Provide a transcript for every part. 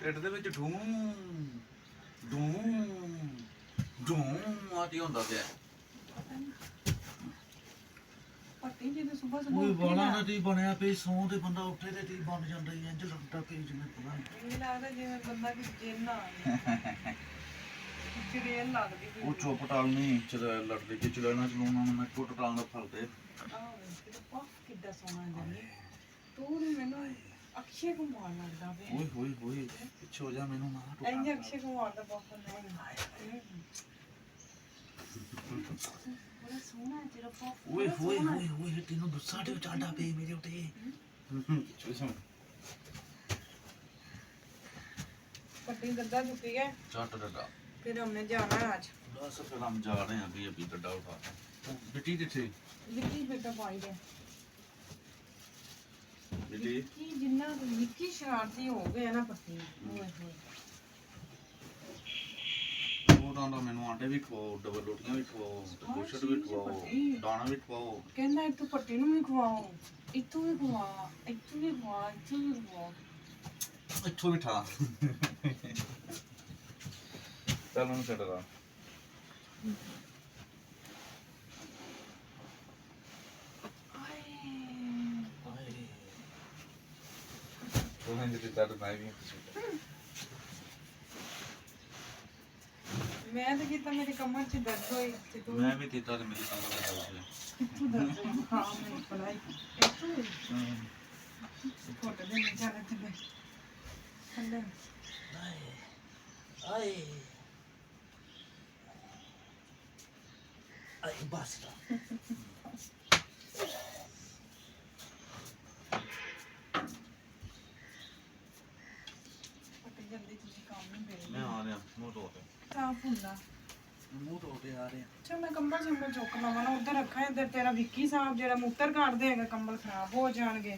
ਢਿੱਡ ਦੇ ਵਿੱਚ ਢੂੰ ਢੂੰ ਢੂੰ ਆਦੀ ਹੁੰਦਾ ਪਿਆ। ਪੱਟੀ ਜੀ ਦੇ ਸਵੇਰ ਕੋਈ ਵਾਲਾ ਨਾ ਟੀ ਬਣਿਆ ਪਈ ਸੌਂ ਤੇ ਬੰਦਾ ਉੱਠੇ ਤੇ ਟੀ ਬਣ ਜਾਂਦਾ ਹੀ ਇੰਜ ਲੱਗਦਾ ਪਈ ਜਿਵੇਂ ਪਤਾ ਇਹ ਲੱਗਦਾ ਜਿਵੇਂ ਬੰਦਾ ਕਿ ਜਿੰਨ ਆ ਚੜੇਲ ਲੱਗਦੀ ਪਈ। ਉਹ ਚੁੱਪ ਟਾਲਣੀ ਲੜਦੇ ਕਿ ਚਲਾਣਾ ਚਲਾਉਣਾ ਮੈਂ ਟੁੱਟ ਟਾਂਗ ਦਾ ਫਲਦੇ ਆਹ ਕਿੱਦਾਂ ਸੋਹਣਾ ਜਾਨੀ ਤੂੰ ਮੈਨੂੰ ਅਕਸ਼ੇ ਕੁਮਾਰ ਲੱਗਦਾ ਪਿਆ। ਓਏ ਹੋਏ ਹੋਏ ਪਿੱਛੇ ਹੋ ਜਾ ਮੈਨੂੰ ਨਾ ਟੁੱਟ ਇੰਜ ਅਕਸ਼ੇ ਕੁਮਾਰ ਦਾ ਬਹੁਤ ਨਹੀਂ ਬੜਾ ਸੋਹਣਾ ਤੇਰਾ ਪਾਪ। ਓਏ ਹੋਏ ਹੋਏ ਹੋਏ ਤੈਨੂੰ ਗੁੱਸਾ ਤੇ ਚੜਦਾ ਪਈ ਮੇਰੇ ਉੱਤੇ ਚੁਸਮ पट्टी गद्दा चुकी है चट डडा फिर हमने जाना है आज बस फिर हम जा रहे हैं अभी अभी डडा उठा बेटी थे विक्की बेटा पाई दे बेटी विक्की जिन्ना विक्की शरारती हो गया ना पट्टी ओए होए ਉਹ ਤਾਂ ਮੈਨੂੰ ਆਂਡੇ ਵੀ ਖਵਾਓ ਡਬਲ ਰੋਟੀਆਂ ਵੀ ਖਵਾਓ ਤੇ ਗੋਸ਼ਤ ਵੀ ਖਵਾਓ ਦਾਣਾ ਵੀ ਖਵਾਓ ਕਹਿੰਦਾ ਇੱਕ ਪੱਟੀ ਨੂੰ ਵੀ ਖਵਾਓ ਇੱਥੋਂ ਵੀ ਖਵਾ ਇੱਥੋਂ ਵੀ ਖਵਾ ਇੱਥੋਂ ਵੀ ਖਵਾ ਇੱਥੋਂ ਵੀ ਠਾ ਚੱਲ ਉਹਨੂੰ ਛੱਡ ਲਾ ਤੂੰ ਇੰਜ ਦਿੱਤਾ ਤਾਂ ਮੈਂ ਵੀ ਮੈਂ ਤਾਂ ਕੀਤਾ ਮੇਰੇ ਕਮਰ 'ਚ ਦਰਦ ਹੋਈ ਤੇ ਤੂੰ ਮੈਂ ਵੀ ਦਿੱਤਾ ਤੇ ਮੇਰੀ ਕੰਨ ਦਾ ਦਰਦ ਇੱਥੋਂ ਦਰਦ ਹੋਈ ਹਾਂ ਮੈਂ ਪੜਾਈ ਇੱਥੋਂ ਫੋਟੋ ਦੇ ਨਹੀਂ ਜਾਣਾ ਤੇ ਮੈਂ ਥੱਲੇ ਆਏ ਆਏ ਬਸ ਪੱਟੀ ਜਲਦੀ ਤੁਸੀਂ ਕੰਮ ਨਹੀਂ ਵੇਲੇ ਮੈਂ ਆ ਰਿਹਾ ਮੂੰਹ ਧੋ ਤੇ ਸਾਫ ਹੁੰਦਾ ਮੂੰਹ ਧੋ ਤੇ ਆ ਰਿਹਾ ਅੱਛਾ ਮੈਂ ਕੰਬਲ ਸੰਭਲ ਚੁੱਕ ਲਵਾਂ ਨਾ ਉੱਧਰ ਰੱਖਾਂ ਇੱਧਰ ਤੇਰਾ ਵਿੱਕੀ ਸਾਹਿਬ ਜਿਹੜਾ ਮੂਤਰ ਕੱਢਦੇ ਹੈਗਾ ਕੰਬਲ ਖਰਾਬ ਹੋ ਜਾਣਗੇ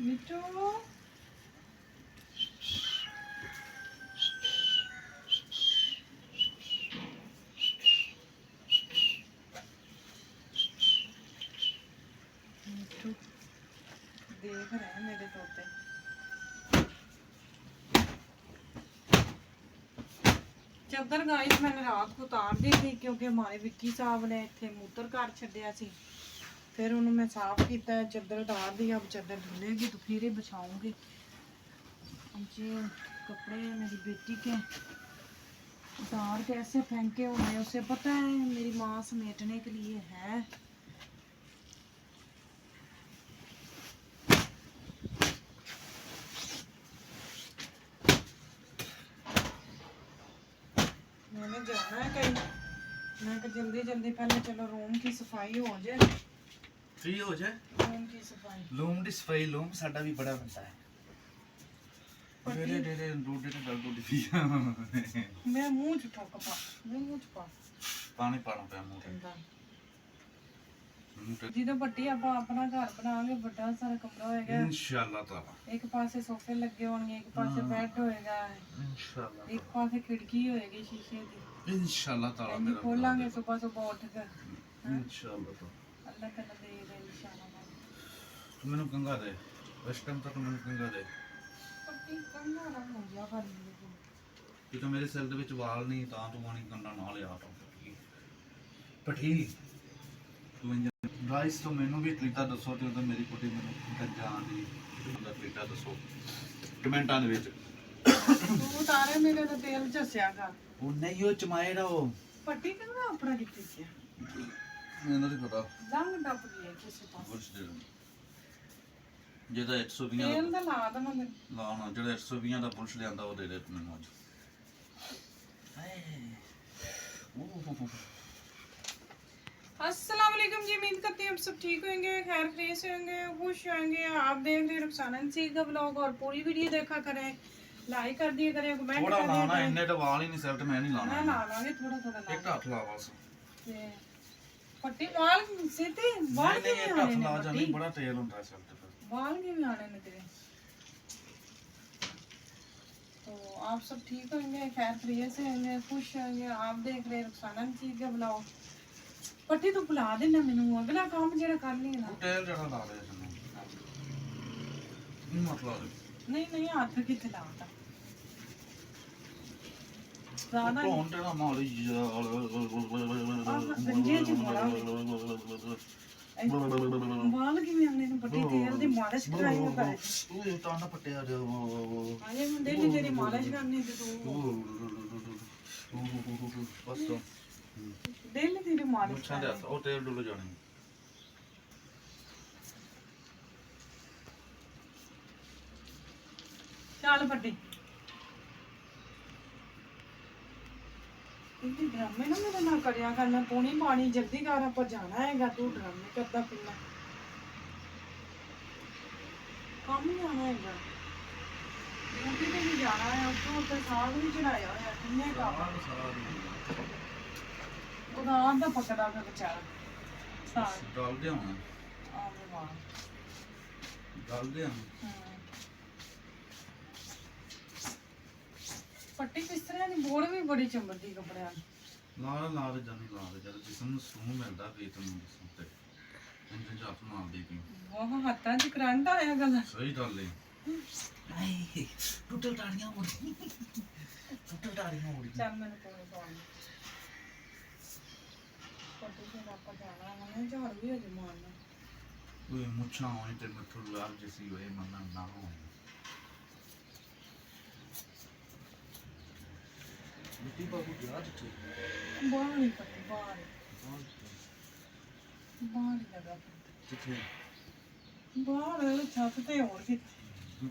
ਮਿੱਠੂ ਮਿੱਠੂ ਦੇਖ ਰਿਹਾ ਮੇਰੇ ਤੋਤੇ ਚਾਦਰ ਗਾइस मैंने रात को उतार दी थी क्योंकि हमारे विक्की साहब ने इतने मूत्र घर छड्डिया सी फिर उन्होंने मैं साफ किया चादर उतार दी अब चादर धुलेगी तो फिर ही बिछाऊंगी जी कपड़े मेरी बेटी के उतार के ऐसे फेंके हुए हैं उसे पता है मेरी माँ समेटने के लिए है मैंने जाना है कहीं मैं कहा जल्दी जल्दी पहले चलो रूम की सफाई हो जाए ਫ੍ਰੀ ਹੋ ਜਾ रूम की सफाई ਲੂਮ ਦੀ ਸਫਾਈ ਲੂਮ ਸਾਡਾ ਵੀ ਬੜਾ ਬੰਦਾ ਹੈ ਡੇਰੇ ਰੋਡੇ ਤੇ ਦਰਦ ਉੱਡੀ ਪਈ मेरा मुंह च ठोक पा मेरे मुंह च पा ਪਾਣੀ ਪਾਣਾ ਪਿਆ ਮੂੰਹ ਤੇ गंदा ਮੂੰਹ ਤੇ ਜਦੋਂ ਵੱਡੀ ਆਪਾਂ ਆਪਣਾ ਘਰ ਬਣਾਵਾਂਗੇ ਵੱਡਾ ਸਾਰਾ ਕਮਰਾ ਹੋਏਗਾ ਇਨਸ਼ਾਅੱਲਾ ਤਾਲਾ ਇੱਕ ਪਾਸੇ ਸੋਫੇ ਲੱਗੇ ਹੋਣਗੇ ਇੱਕ ਪਾਸੇ ਬੈੱਡ ਹੋਏਗਾ ਇਨਸ਼ਾਅੱਲਾ ਇੱਕ ਪਾਸੇ ਖਿੜਕੀ ਹੋਏਗੀ ਸ਼ੀਸ਼ੇ ਦੀ ਇਨਸ਼ਾਅੱਲਾ ਤਾਲਾ ਇੰਨੀ ਮੇਰਾ ਖੋਲਾਂਗੇ ਸਵੇਰ ਉੱਠ ਕੇ ਇਨਸ਼ਾਅੱਲਾ ਤਾਲਾ ਅੱਲਾਹ ਤਾਲਾ ਦੇ ਇਨਸ਼ਾਅੱਲਾ ਤੂੰ ਮੈਨੂੰ ਕੰਗਾ ਦੇ ਇਸ ਟਾਈਮ ਤੱਕ ਮੈਨੂੰ ਕੰਗਾ ਦੇ ਪੱਟੀ ਕੰਨਾ ਰੰਗ ਹੋ ਗਿਆ ਕਰ ਕਿ ਮੇਰੇ ਸਿਰ ਦੇ ਵਿੱਚ ਵਾਲ ਨਹੀਂ ਤਾਂ ਤੂੰ ਪਾਣੀ ਕੰਡਾ ਨਾ ਲਿਆ ਤਾਂ ਪਠੀ ਤੂੰ ਇੰਜ ਗਾਇਸ ਤੋਂ ਮੈਨੂੰ ਵੀ ਤਰੀਕਾ ਦੱਸੋ ਤੇ ਉਹਦਾ ਮੇਰੀ ਕੁੜੀ ਮੈਨੂੰ ਕੰਜਾਂ ਦੀ ਉਹਦਾ ਤਰੀਕਾ ਦੱਸੋ ਕਮੈਂਟਾਂ ਦੇ ਵਿੱਚ ਤੂੰ ਤਾਰੇ ਮੇਰੇ ਤੇ ਤੇਲ ਝੱਸਿਆ ਕਰ ਉਹ ਨਹੀਂ ਉਹ ਚਮਾਏੜਾ ਉਹ ਪੱਟੀ ਕੰਨਾ ਆਪਣਾ ਕਿੱਥੇ ਸੀ ਮੈਨੂੰ ਨਹੀਂ ਪਤਾ ਰੰਗ ਡੱਬ ਗਿਆ ਕਿਸੇ ਪਾਸੇ ਕੁਛ ਦੇ ਜਿਹਦਾ 120 ਤੇਲ ਦਾ ਲਾ ਦਵਾਂ ਮੈਂ ਲਾਉਣਾ ਜਿਹੜਾ 120 ਦਾ ਪੁਲਿਸ ਲਿਆਂਦਾ ਉਹ ਦੇ ਦੇ ਤੂੰ ਮੈਨੂੰ ਅੱਜ अस्सलाम वालेकुम जी उम्मीद करते हैं आप सब ठीक होंगे खैर खैरियत से होंगे खुश होंगे आप देख रहे रुखसाना नसीर का ब्लॉग और पूरी वीडियो देखा करें ਲਾਈਕ ਕਰ ਦਿਆ ਕਰਿਓ, ਕਮੈਂਟ ਥੋੜਾ ਕਰ ਦਿਆ ਲਾਣਾ, ਕਰਿਓ। ਇੰਨੇ ਤਾਂ ਵਾਲ ਹੀ ਨਹੀਂ ਸਿਰ ਤੇ ਮੈਂ ਨਹੀਂ ਨਾ ਲਾਣਾ। ਲਾ ਲਾਂਗੇ ਥੋੜਾ ਥੋੜਾ ਲਾ ਇੱਕ ਹੱਥ ਲਾ ਬਸ। ਤੇ ਪੱਟੀ ਵਾਲ ਸਿੱਧੇ ਵਾਲ ਨਹੀਂ ਕਿਵੇਂ ਇੱਕ ਆਣੇ ਹੱਥ ਨੇ ਲਾ ਜਾਣੀ, ਪੱਟੀ? ਬੜਾ ਤੇਲ ਹੁੰਦਾ ਸਿਰ ਤੇ ਫਿਰ। बाल क्यों आने में तेरे? तो आप सब ठीक होंगे, खैर खैरियत से होंगे, खुश होंगे। आप देख रहे रुखसाना चीज का बुलाओ पट्टी तो बुला देना मैनू, अगला काम जेड़ा कर लिया ना। ਉਹ ਤੇਲ ਜਿਹੜਾ ਲਾ ਲਿਆ ਤੈਨੂੰ ਨਹੀਂ ਮਤਲਬ नहीं नहीं हाथ की चलाता ज्यादा नहीं। ਹੁਣ ਤੇਰਾ ਮਾਲ ਹੀ बाल क्यों आने ने पट्टी तेल दी मालिश कराई है पर ਉਹ ਤਾਂ ਨਾ ਪੱਟਿਆ ਜਾ आजे मैं डेली तेरी मालिश करनी ते तू ਬਸ ਤੋਂ डेली तेरी मालिश ਮੁੱਛਾਂ ਦੇ ਹੱਥ ਉਹ ਤੇਲ ਡੁੱਲ ਜਾਣੇ। चल पट्टी इतनी ड्रामे ना मेरे ना करिया कर, मैं पौनी पानी जल्दी कर, आप जाना हैगा, तू ड्रामे करता फिरना, काम ही आना हैगा। ड्यूटी पे भी जाना है, उसको ऊपर साग भी चढ़ाया होया, किन्ने काम ਉਹਦਾ ਆਂਦਾ ਪਕੜਾ ਕੇ ਵਿਚਾਰਾ ਸਾਗ ਡਲਦੇ ਹੁਣ ਆਵੇ ਵਾਹ ਡਲਦੇ ਹੁਣ ਪੱਟੀ ਕਿਸ ਤਰ੍ਹਾਂ ਦੀ ਬੋੜ ਵੀ ਬੜੀ ਚੰਬੜਦੀ ਕੱਪੜਿਆਂ ਨੂੰ। ਲਾ ਦੇ ਜਾਨੀ ਲਾ ਦੇ, ਜਦ ਜਿਸਮ ਨੂੰ ਸੂਹ ਮਿਲਦਾ ਵੀ ਤੈਨੂੰ ਜਿਸਮ ਤੇ ਇੰਜ ਜੱਟ ਮਾਰਦੀ ਪਈ। ਉਹ ਹੱਥਾਂ 'ਚ ਕਰੰਟ ਆਇਆ ਗੱਲ। ਸਹੀ ਗੱਲ ਏ। ਆਏ ਟੁੱਟਲ ਟਾੜੀਆਂ ਮੁੜੀ, ਟੁੱਟਲ ਟਾੜੀਆਂ ਮੁੜੀ। ਚੱਲ ਮੈਨੂੰ ਕੋਈ ਪਾਉਣ ਪੱਟੀ ਤੇ ਆਪਾਂ ਜਾਣਾ ਹੈ, ਝਾੜ ਵੀ ਅਜੇ ਮਾਰਨਾ। ਕੋਈ ਮੁੱਛਾਂ ਹੋਈ ਤੇ ਮੱਥੂ ਲਾਲ ਜਿਸੀ ਹੋਏ ਮੰਨਾ ਨਾ ਹੋ। ਮਿੱਟੀ ਬਾਬੂ ਗਿਆ ਜਿੱਥੇ ਬਾਹਰ ਹੀ ਪੱਟੀ ਬਾਹਰ ਬਾਹਰ ਹੀ ਲਗਾ ਜਿੱਥੇ ਬਾਹਰ ਛੱਤ ਤੇ ਹੋਰ ਕਿੱਥੇ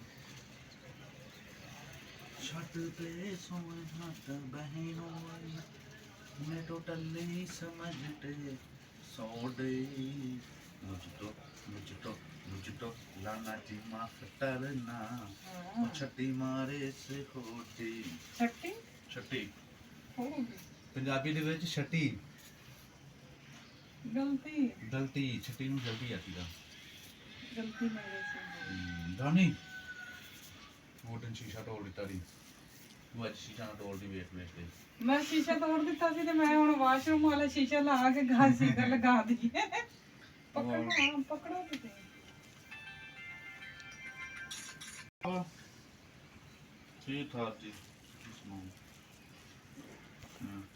ਛੱਤ ਤੇ ਸੋਏ ਹੱਥ ਬਹਿਨੋਂ ਮੈਂ ਟੋਟਲ ਨਹੀਂ ਸਮਝਤੇ ਸੋਡੇ ਮੁਝਟੋ ਲਾਨਾ ਜੀ ਮਾਫ ਕਰਨਾ ਉਹ ਛੱਟੀ ਮਾਰੇ ਸੇ ਹੋਟੀ ਛੱਟੀ ਛੱਟੀ ਹੋ ਗਈ ਪੰਜਾਬੀ ਦੇ ਵਿੱਚ ਛੱਟੀ ਗਲਤੀ ਗਲਤੀ ਛੱਟੀ ਨੂੰ ਜਲਦੀ ਆਤੀ ਦਾ ਗਲਤੀ ਮੇਰੇ ਸੇ ਧਾਨੀ ਮੋਟਨ ਸ਼ੀਸ਼ਾ ਤੋੜ ਦਿੱਤਾ ਦੀ ਤੂੰ ਅੱਜ ਸ਼ੀਸ਼ਾ ਨਾ ਤੋੜਦੀ ਵੇਖ ਵੇਖ ਕੇ ਮੈਂ ਸ਼ੀਸ਼ਾ ਤੋੜ ਦਿੱਤਾ ਸੀ ਤੇ ਮੈਂ ਹੁਣ ਵਾਸ਼ਰੂਮ ਵਾਲਾ ਸ਼ੀਸ਼ਾ ਲਾ ਕੇ ਘਾਸੀ ਤੇ ਲਗਾ ਦਈਏ ਪਕੜੋ ਕਿਤੇ ਠੀਕ ਠਾਕ ਜੀ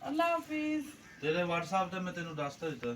ਅੱਲਾ ਹਾਫਿਜ਼। ਤੇਰੇ WhatsApp ਤੇ ਮੈਂ ਤੈਨੂੰ ਦੱਸ ਤਾ ਦਿੱਤਾ।